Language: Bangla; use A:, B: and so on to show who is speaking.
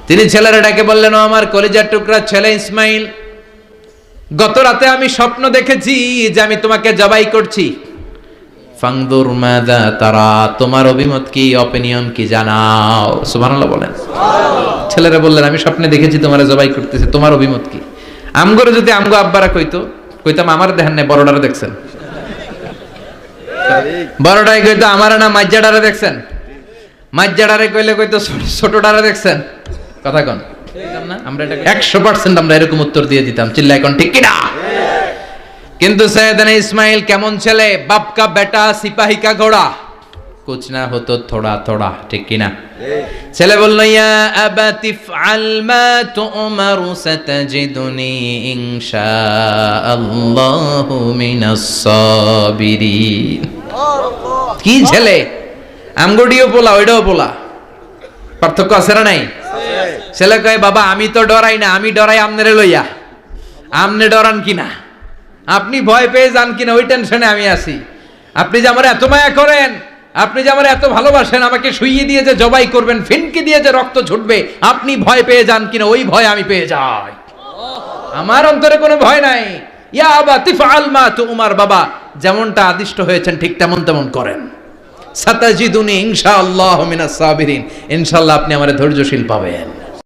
A: তিনি ছেলেরা ডেকে বললেন, ও আমার কলিজার টুকরা ছেলে ইসমাইল, গত রাতে আমি স্বপ্ন দেখেছি যে আমি তোমাকে জবাই করছি। ফাংদুর মাযা তারা, তোমার অভিমত কি, অপিনিয়ন কি জানাও। সুবহানাল্লাহ বলেন। ছেলেরা বললেন, আমি স্বপ্নে দেখেছি তোমারে জবাই করতেছে, তোমার অভিমত কি? আমগরে যদি আমগো আব্বারা কইতাম আমার দেখেন না, বড়ডারে দেখছেন? বড়ডাই কইতো আমার না মাজ্জাডারে দেখছেন? মাজ্জাডারে কইলে কইতো ছোটডারে দেখছেন? কথা কোন? আমরা এটা 100% আমরা এরকম উত্তর দিয়ে দিতাম, চিল্লা এখন ঠিক কিনা? কিন্তু সৈয়দনা ইসমাইল কেমন ছেলে, বাপ কা বেটা সিপাহি কা ঘোড়া, কুছ না হতো থোড়া থোড়া, ঠিক কিনা? ছেলে বলল, ইয়া আবাতি ফআল মা তুমারু সাতাজিদুনি ইনশাআল্লাহু মিনাস সাবিরিন। কি ছেলে, আমগডিও পোলা ওইটাও পোলা, পার্থক্য আছে না নাই? ছেলে কয়, বাবা আমি তো ডরাই না, আমি ডরাই আমনেরে লইয়া। আমনে ডরান কিনা, আপনি ভয় পেয়ে যান কিনা ওই টেনশনে আমি আছি। আপনি যে আমার এত মায়া করেন, আপনি যে আমার এত ভালোবাসেন, আমাকে শুইয়ে দিয়ে যে জবাই করবেন, ফিনকি দিয়ে যে রক্ত ছুটবে, আপনি ভয় পেয়ে যান কিনা ওই ভয় আমি পেয়ে যাই। আমার অন্তরে কোনো ভয় নাই। ইয়া আবাতি ফাআল মা তুমার, বাবা যেমনটা আদিষ্ট হয়েছেন ঠিক তেমন তেমন করেন। সাতাজিদুনি ইনশাআল্লাহু মিনাস সাবিরিন, ইনশাআল্লাহ আপনি আমারে ধৈর্যশীল পাবেন।